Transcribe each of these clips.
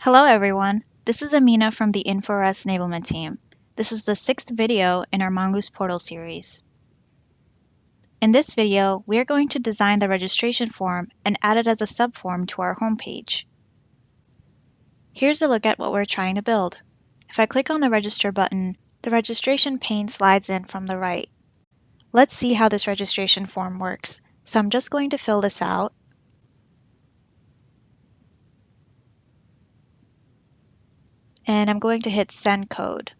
Hello everyone, this is Amina from the Infor enablement team. This is the 6th video in our Mongoose portal series. In this video, we are going to design the registration form and add it as a subform to our homepage. Here's a look at what we're trying to build. If I click on the register button, the registration pane slides in from the right. Let's see how this registration form works. So I'm just going to fill this out. And I'm going to hit send code.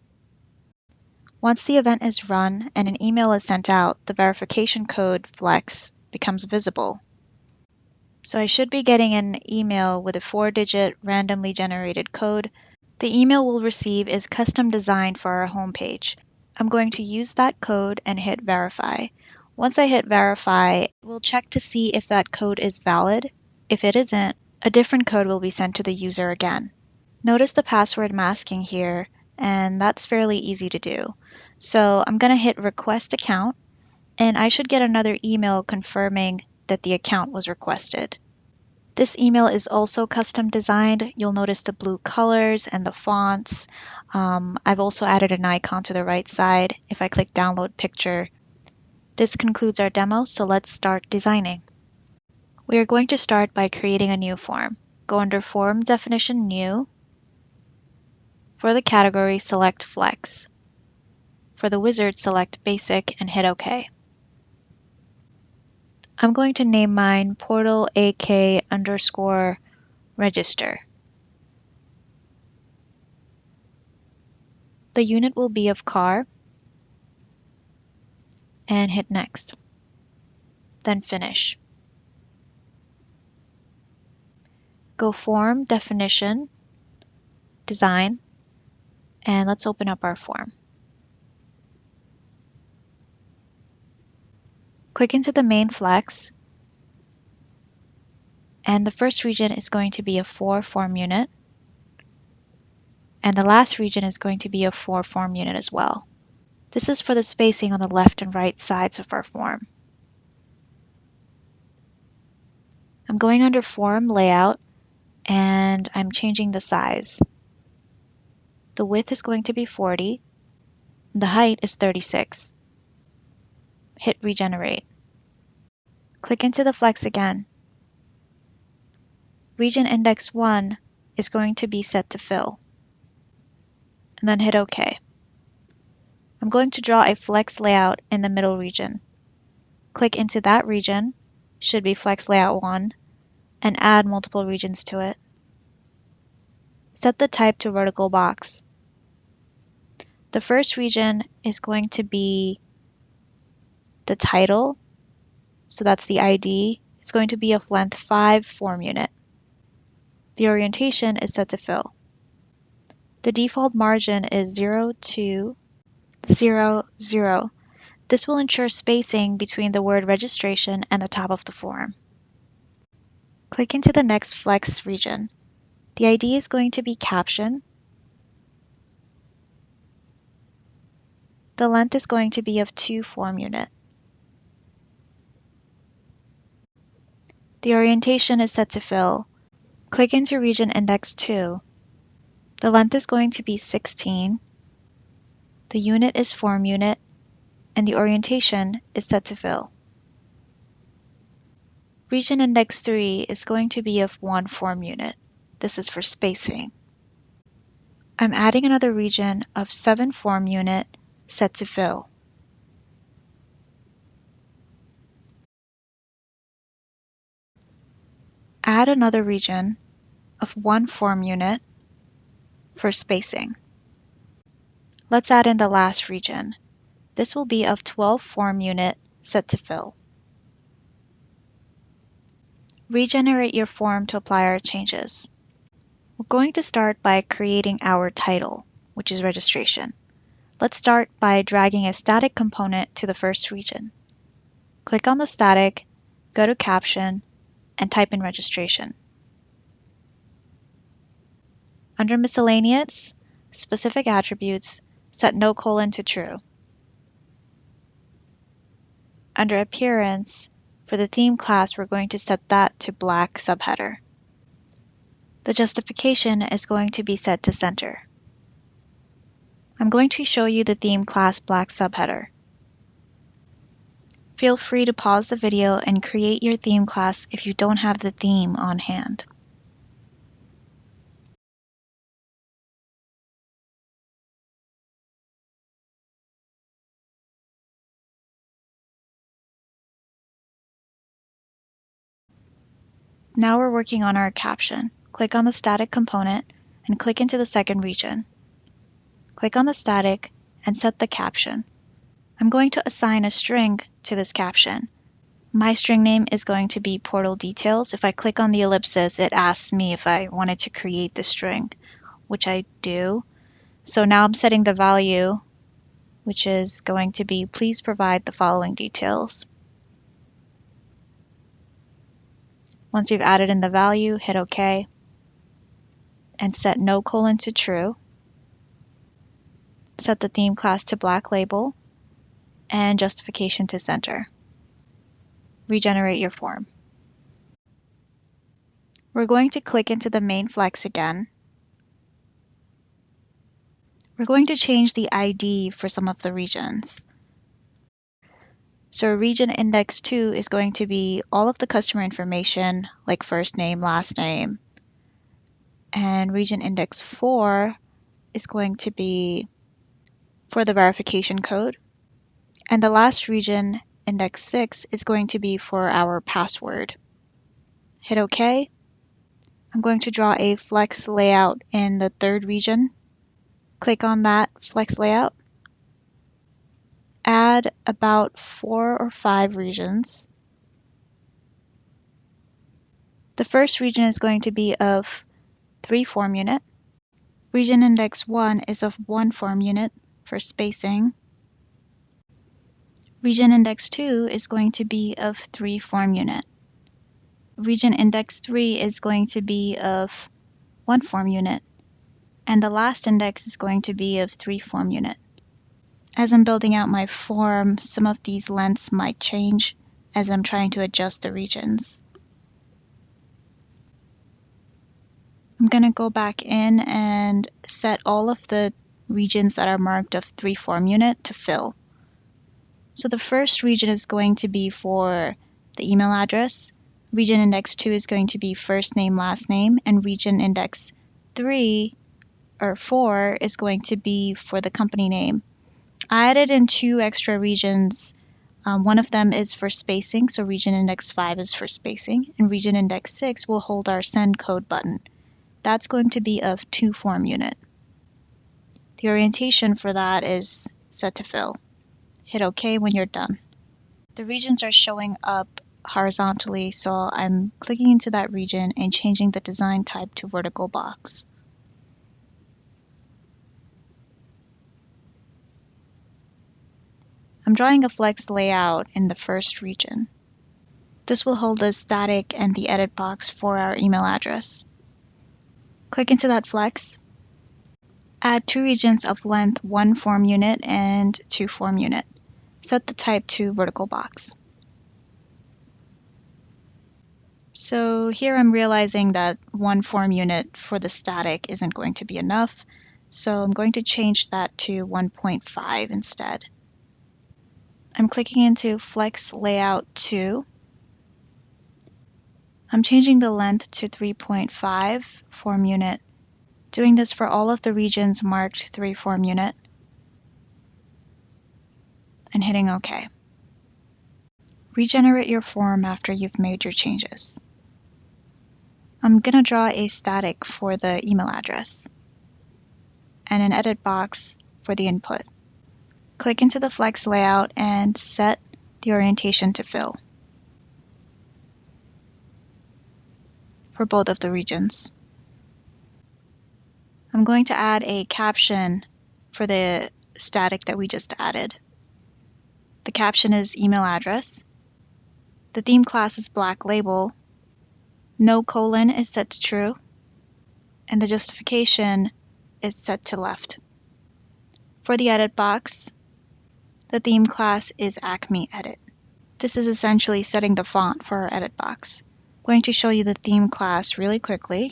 Once the event is run and an email is sent out, the verification code flex becomes visible. So I should be getting an email with a 4-digit randomly generated code. The email we'll receive is custom designed for our homepage. I'm going to use that code and hit verify. Once I hit verify, we'll check to see if that code is valid. If it isn't, a different code will be sent to the user again. Notice the password masking here, and that's fairly easy to do. So I'm going to hit request account, and I should get another email confirming that the account was requested. This email is also custom designed. You'll notice the blue colors and the fonts. I've also added an icon to the right side if I click download picture. This concludes our demo, so let's start designing. We are going to start by creating a new form. Go under Form Definition, New. For the category, select Flex. For the wizard, select Basic and hit OK. I'm going to name mine portal AK_register. The unit will be of car, and hit Next. Then Finish. Go Form, Definition, Design, and let's open up our form. Click into the main flex, and the first region is going to be a 4 form unit, and the last region is going to be a 4 form unit as well. This is for the spacing on the left and right sides of our form. I'm going under Form Layout, and I'm changing the size. The width is going to be 40, the height is 36. Hit Regenerate. Click into the flex again. Region Index 1 is going to be set to fill, and then hit OK. I'm going to draw a flex layout in the middle region. Click into that region, should be Flex Layout 1, and add multiple regions to it. Set the type to vertical box. The first region is going to be the title, so that's the ID. It's going to be of length 5 form unit. The orientation is set to fill. The default margin is 0 to 0, 0. This will ensure spacing between the word registration and the top of the form. Click into the next flex region. The ID is going to be caption. The length is going to be of 2 form unit. The orientation is set to fill. Click into region index 2. The length is going to be 16. The unit is form unit, and the orientation is set to fill. Region index 3 is going to be of 1 form unit. This is for spacing. I'm adding another region of 7 form unit set to fill. Add another region of 1 form unit for spacing. Let's add in the last region. This will be of 12 form unit set to fill. Regenerate your form to apply our changes. We're going to start by creating our title, which is registration. Let's start by dragging a static component to the first region. Click on the static, go to caption, and type in registration. Under miscellaneous, specific attributes, set no colon to true. Under appearance, for the theme class, we're going to set that to black subheader. The justification is going to be set to center. I'm going to show you the theme class black subheader. Feel free to pause the video and create your theme class if you don't have the theme on hand. Now we're working on our caption. Click on the static component and click into the second region. Click on the static and set the caption. I'm going to assign a string to this caption. My string name is going to be portal details. If I click on the ellipsis, it asks me if I wanted to create the string, which I do. So now I'm setting the value, which is going to be please provide the following details. Once you've added in the value, hit OK and set no colon to true. Set the theme class to black label and justification to center. Regenerate your form. We're going to click into the main flex again. We're going to change the ID for some of the regions. So region index 2 is going to be all of the customer information, like first name, last name. And region index 4 is going to be for the verification code. And the last region, index 6, is going to be for our password. Hit OK. I'm going to draw a flex layout in the third region. Click on that flex layout. Add about 4 or 5 regions. The first region is going to be of 3 form unit. Region index 1 is of 1 form unit for spacing. Region index 2 is going to be of 3 form unit. Region index 3 is going to be of 1 form unit. And the last index is going to be of 3 form unit. As I'm building out my form, some of these lengths might change as I'm trying to adjust the regions. I'm going to go back in and set all of the regions that are marked of 3 form unit to fill. So the first region is going to be for the email address. Region index 2 is going to be first name, last name, and region index 3 or 4 is going to be for the company name. I added in 2 extra regions. One of them is for spacing, so region index 5 is for spacing, and region index 6 will hold our send code button. That's going to be of 2 form unit. The orientation for that is set to fill. Hit OK when you're done. The regions are showing up horizontally, so I'm clicking into that region and changing the design type to vertical box. I'm drawing a flex layout in the first region. This will hold the static and the edit box for our email address. Click into that flex. Add 2 regions of length 1 form unit and 2 form unit. Set the type to vertical box. So here I'm realizing that 1 form unit for the static isn't going to be enough, so I'm going to change that to 1.5 instead. I'm clicking into Flex Layout 2. I'm changing the length to 3.5 form unit, doing this for all of the regions marked 3 form unit, and hitting OK. Regenerate your form after you've made your changes. I'm going to draw a static for the email address and an edit box for the input. Click into the flex layout and set the orientation to fill for both of the regions. I'm going to add a caption for the static that we just added. The caption is email address. The theme class is black label. No colon is set to true. And the justification is set to left. For the edit box, the theme class is Acme Edit. This is essentially setting the font for our edit box. I'm going to show you the theme class really quickly.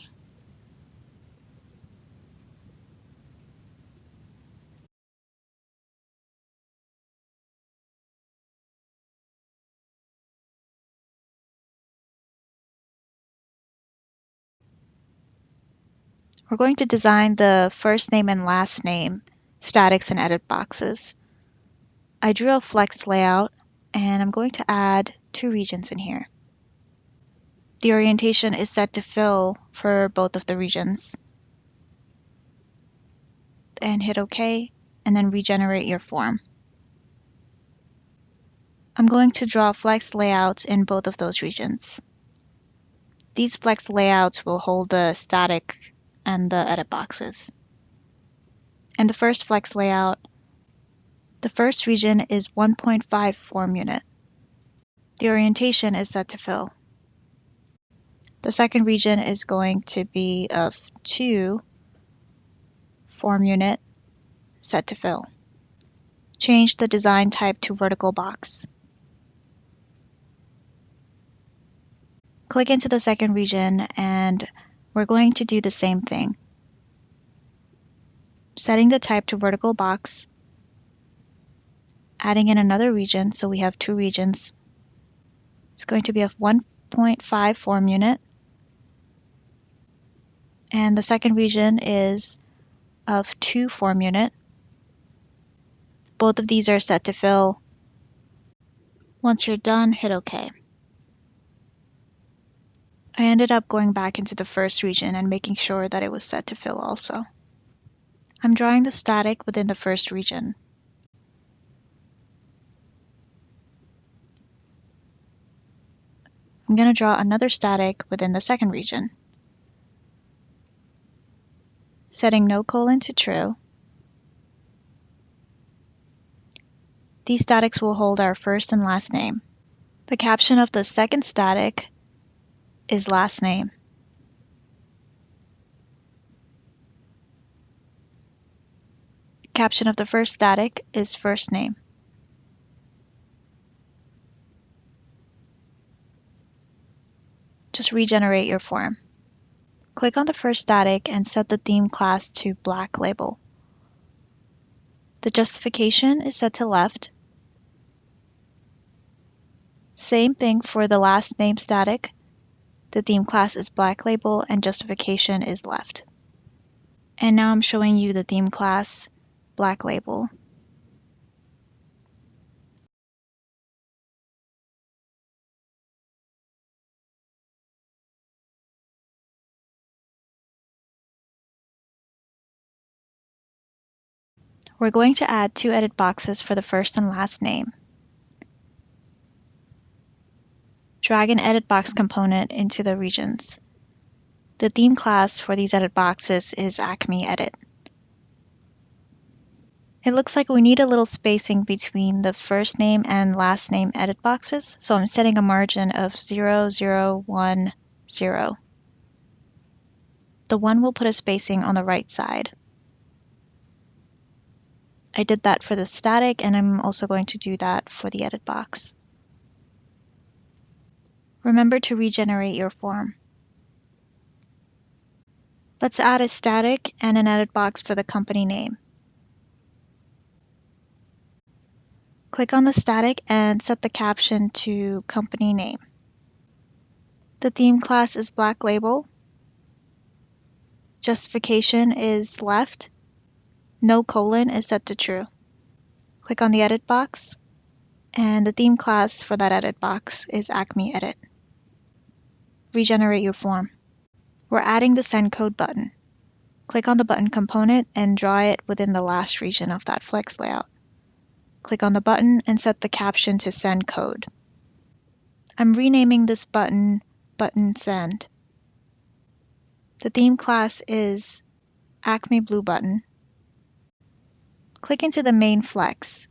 We're going to design the first name and last name statics and edit boxes. I drew a flex layout, and I'm going to add 2 regions in here. The orientation is set to fill for both of the regions. And hit OK, and then regenerate your form. I'm going to draw flex layouts in both of those regions. These flex layouts will hold the static and the edit boxes. In the first flex layout, the first region is 1.5 form unit. The orientation is set to fill. The second region is going to be of 2 form unit, set to fill. Change the design type to vertical box. Click into the second region, and we're going to do the same thing. Setting the type to vertical box, adding in another region, so we have 2 regions. It's going to be of 1.5 form unit, and the second region is of 2 form unit. Both of these are set to fill. Once you're done, hit OK. I ended up going back into the first region and making sure that it was set to fill also. I'm drawing the static within the first region. I'm going to draw another static within the second region. Setting no colon to true. These statics will hold our first and last name. The caption of the second static is last name. Caption of the first static is first name. Just regenerate your form. Click on the first static and set the theme class to black label. The justification is set to left. Same thing for the last name static. The theme class is black label and justification is left. And now I'm showing you the theme class black label. We're going to add 2 edit boxes for the first and last name. Drag an edit box component into the regions. The theme class for these edit boxes is Acme Edit. It looks like we need a little spacing between the first name and last name edit boxes, so I'm setting a margin of 0, 0, 1, 0. The 1 will put a spacing on the right side. I did that for the static, and I'm also going to do that for the edit box. Remember to regenerate your form. Let's add a static and an edit box for the company name. Click on the static and set the caption to company name. The theme class is black label. Justification is left. No colon is set to true. Click on the edit box, and the theme class for that edit box is Acme Edit. Regenerate your form. We're adding the send code button. Click on the button component and draw it within the last region of that flex layout. Click on the button and set the caption to send code. I'm renaming this button Button Send. The theme class is Acme Blue Button. Click into the main flex.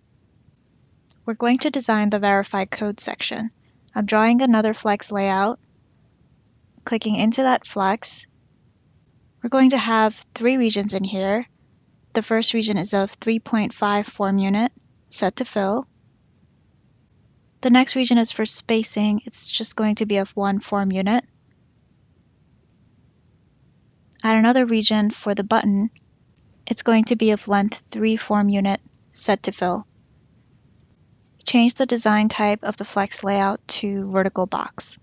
We're going to design the verify code section. I'm drawing another flex layout. Clicking into that flex. We're going to have 3 regions in here. The first region is of 3.5 form unit, set to fill. The next region is for spacing. It's just going to be of 1 form unit. Add another region for the button. It's going to be of length 3 form unit, set to fill. Change the design type of the flex layout to vertical box.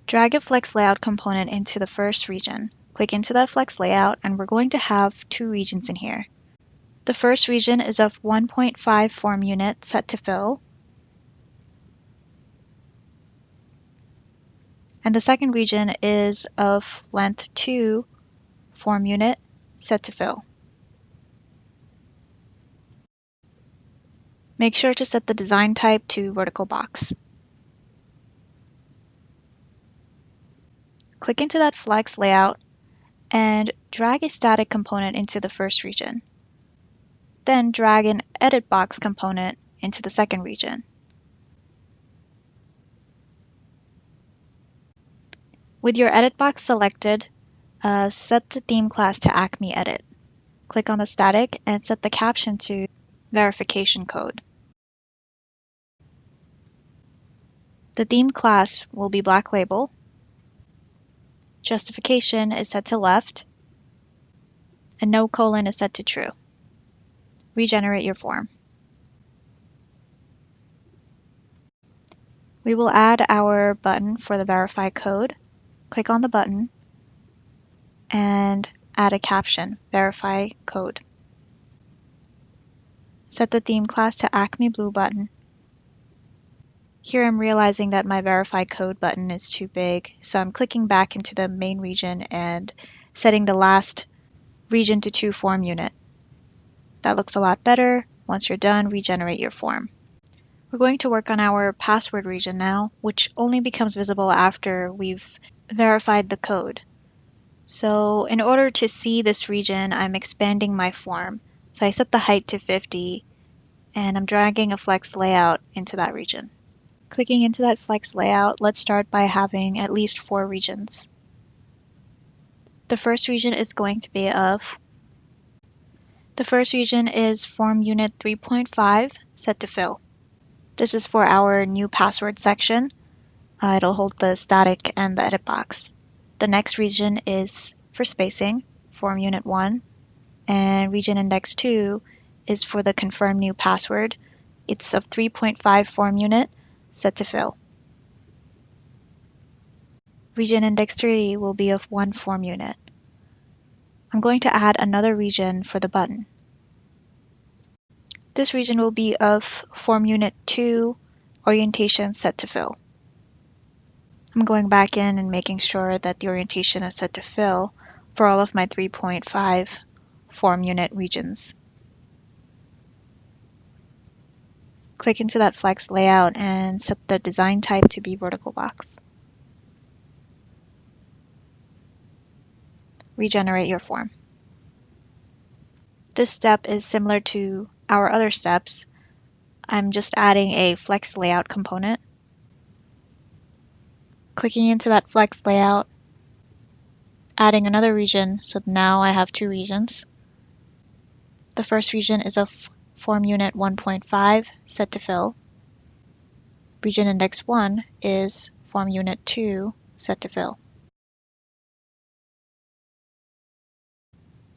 Drag a flex layout component into the first region. Click into that flex layout, and we're going to have two regions in here. The first region is of 1.5 form unit set to fill, and the second region is of length 2 form unit set to fill. Make sure to set the design type to vertical box. Click into that flex layout and drag a static component into the first region. Then drag an edit box component into the second region. With your edit box selected, set the theme class to Acme Edit. Click on the static and set the caption to verification code. The theme class will be black label. Justification is set to left, and no colon is set to true. Regenerate your form. We will add our button for the verify code. Click on the button and add a caption, verify code. Set the theme class to Acme Blue button. Here I'm realizing that my verify code button is too big, so I'm clicking back into the main region and setting the last region to 2 form unit. That looks a lot better. Once you're done, regenerate your form. We're going to work on our password region now, which only becomes visible after we've verified the code. So in order to see this region, I'm expanding my form. So I set the height to 50, and I'm dragging a flex layout into that region. Clicking into that flex layout, let's start by having at least 4 regions. The first region is going to be form unit 3.5 set to fill. This is for our new password section. It'll hold the static and the edit box. The next region is for spacing, form unit 1, and region index 2 is for the confirm new password. It's of 3.5 form unit set to fill. Region index 3 will be of 1 form unit. I'm going to add another region for the button. This region will be of form unit 2, orientation set to fill. I'm going back in and making sure that the orientation is set to fill for all of my 3.5 form unit regions. Click into that flex layout and set the design type to be vertical box. Regenerate your form. This step is similar to our other steps. I'm just adding a flex layout component. Clicking into that flex layout, adding another region, so now I have 2 regions. The first region is of form unit 1.5 set to fill. Region index 1 is form unit 2 set to fill.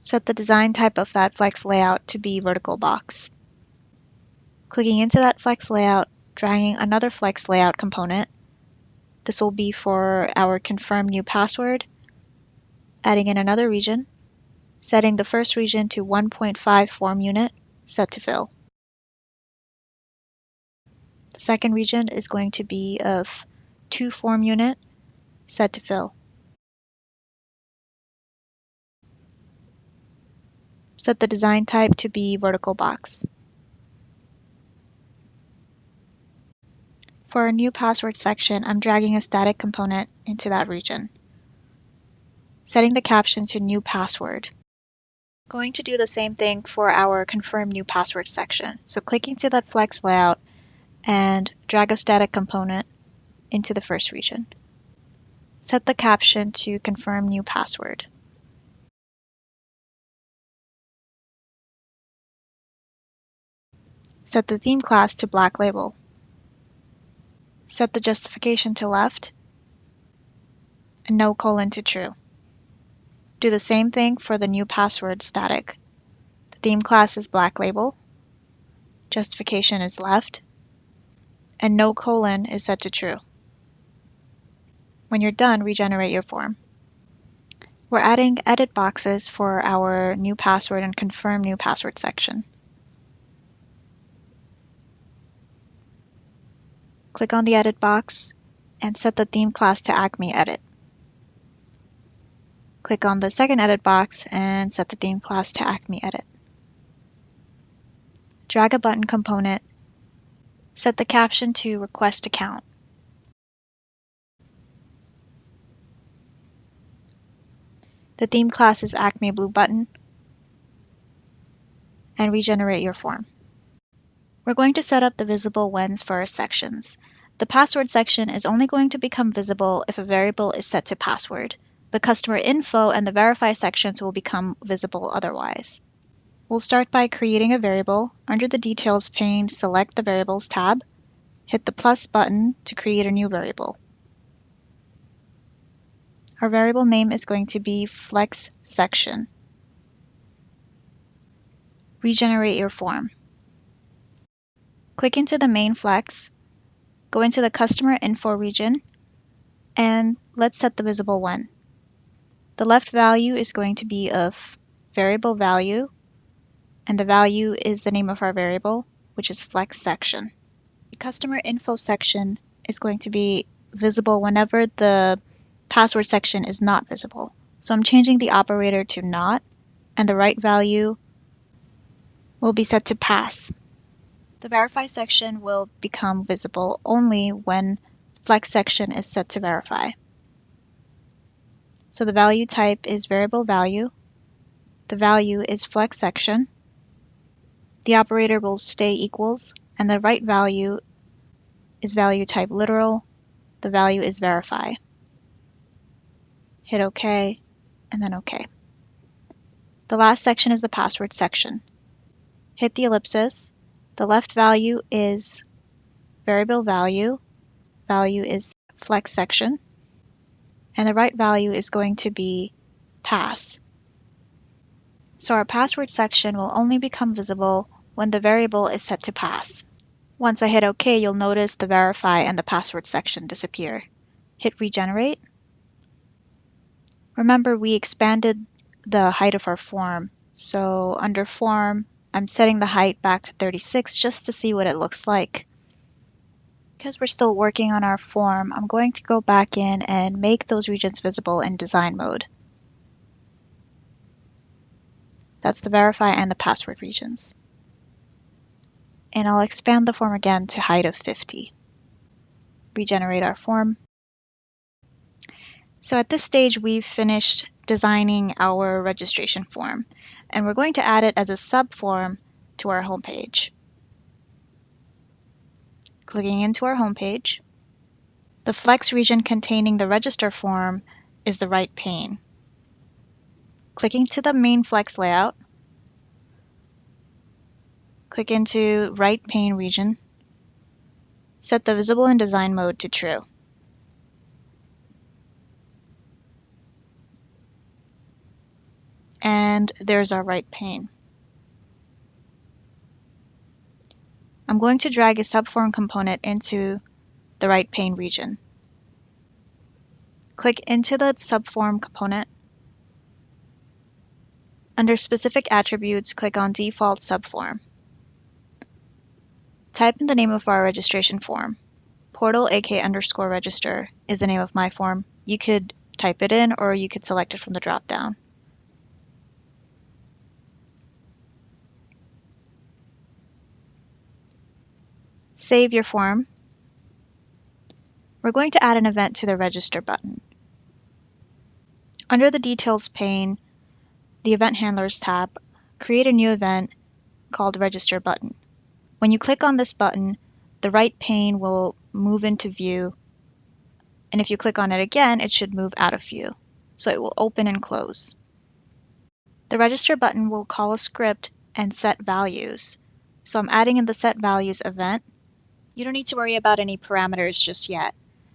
Set the design type of that flex layout to be vertical box. Clicking into that flex layout, dragging another flex layout component. This will be for our confirm new password. Adding in another region, setting the first region to 1.5 form unit set to fill. The second region is going to be of 2 form unit set to fill. Set the design type to be vertical box. For our new password section, I'm dragging a static component into that region. Setting the caption to new password. Going to do the same thing for our confirm new password section. So clicking to that flex layout and drag a static component into the first region. Set the caption to confirm new password. Set the theme class to black label. Set the justification to left and no colon to true. Do the same thing for the new password static. The theme class is black label, justification is left, and no colon is set to true. When you're done, regenerate your form. We're adding edit boxes for our new password and confirm new password section. Click on the edit box and set the theme class to Acme Edit. Click on the second edit box and set the theme class to Acme Edit. Drag a button component. Set the caption to Request Account. The theme class is Acme Blue Button. And regenerate your form. We're going to set up the visible whens for our sections. The password section is only going to become visible if a variable is set to password. The customer info and the verify sections will become visible otherwise. We'll start by creating a variable. Under the Details pane, select the Variables tab. Hit the plus button to create a new variable. Our variable name is going to be Flex Section. Regenerate your form. Click into the main Flex, go into the Customer Info region, and let's set the visible when. The left value is going to be of variable value, and the value is the name of our variable, which is Flex Section. The Customer Info section is going to be visible whenever the password section is not visible. So I'm changing the operator to not, and the right value will be set to pass. The verify section will become visible only when Flex Section is set to verify. So the value type is variable value. The value is Flex Section. The operator will stay equals, and the right value is value type literal. The value is verify. Hit OK, and then OK. The last section is the password section. Hit the ellipsis. The left value is variable value. Value is Flex Section. And the right value is going to be pass. So our password section will only become visible when the variable is set to pass. Once I hit OK, you'll notice the verify and the password section disappear. Hit regenerate. Remember, we expanded the height of our form. So under form, I'm setting the height back to 36 just to see what it looks like. Because we're still working on our form, I'm going to go back in and make those regions visible in design mode. That's the verify and the password regions. And I'll expand the form again to height of 50. Regenerate our form. So at this stage, we've finished designing our registration form, and we're going to add it as a subform to our homepage. Clicking into our homepage, the Flex region containing the register form is the right pane. Clicking to the main Flex layout, click into right pane region, set the visible in design mode to true. And there's our right pane. I'm going to drag a subform component into the right pane region. Click into the subform component. Under specific attributes, click on default subform. Type in the name of our registration form. Portal AK_register is the name of my form. You could type it in or you could select it from the drop-down. Save your form. We're going to add an event to the register button. Under the details pane, the event handlers tab, create a new event called register button. When you click on this button, the right pane will move into view, and if you click on it again, it should move out of view. So it will open and close. The register button will call a script and set values. So I'm adding in the set values event. You don't need to worry about any parameters just yet.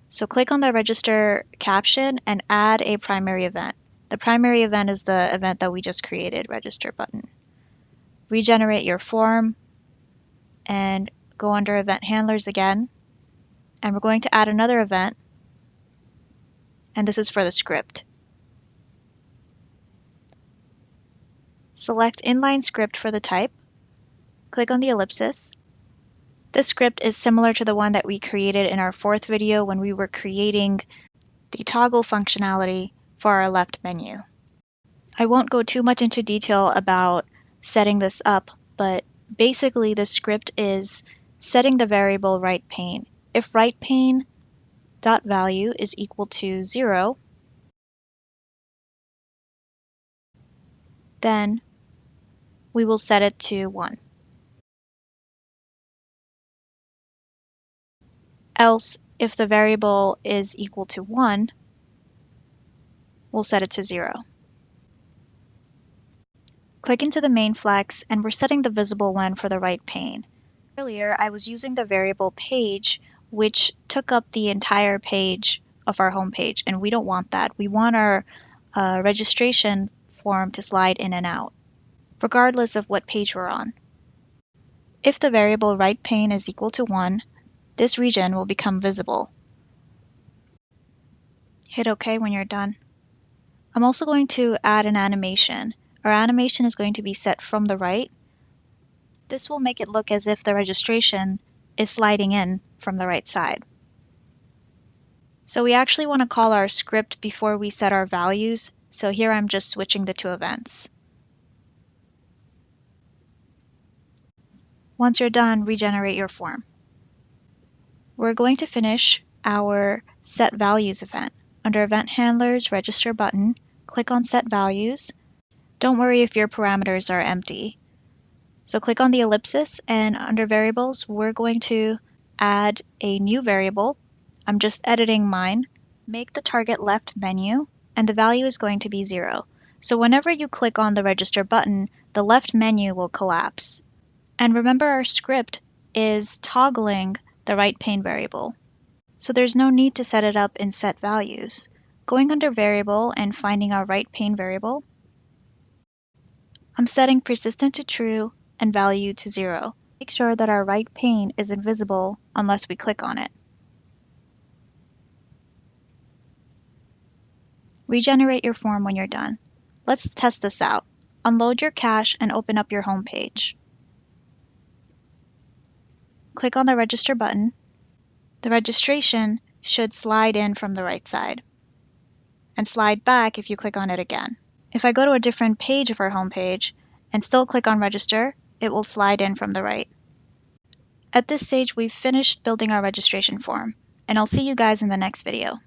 So click on the register caption and add a primary event. The primary event is the event that we just created, register button. Regenerate your form and go under event handlers again. And we're going to add another event. And this is for the script. Select Inline Script for the type. Click on the ellipsis. This script is similar to the one that we created in our fourth video when we were creating the toggle functionality for our left menu. I won't go too much into detail about setting this up, but basically the script is setting the variable right pane. If right pane dot value is equal to 0, then we will set it to 1. Else, if the variable is equal to 1, we'll set it to 0. Click into the main flex, and we're setting the visible when for the right pane. Earlier, I was using the variable page, which took up the entire page of our home page, and we don't want that. We want our registration form to slide in and out, regardless of what page we're on. If the variable right pane is equal to 1, this region will become visible. Hit OK when you're done. I'm also going to add an animation. Our animation is going to be set from the right. This will make it look as if the registration is sliding in from the right side. So we actually want to call our script before we set our values. So here I'm just switching the two events. Once you're done, regenerate your form. We're going to finish our Set Values event. Under Event Handlers, Register button, click on Set Values. Don't worry if your parameters are empty. So click on the ellipsis, and under Variables, we're going to add a new variable. I'm just editing mine. Make the target left menu, and the value is going to be 0. So whenever you click on the Register button, the left menu will collapse. And remember, our script is toggling the right pane variable. So there's no need to set it up in Set Values. Going under Variable and finding our right pane variable, I'm setting persistent to true and value to 0. Make sure that our right pane is invisible unless we click on it. Regenerate your form when you're done. Let's test this out. Unload your cache and open up your home page. Click on the Register button. The registration should slide in from the right side and slide back if you click on it again. If I go to a different page of our home page and still click on Register, it will slide in from the right. At this stage, we've finished building our registration form, and I'll see you guys in the next video.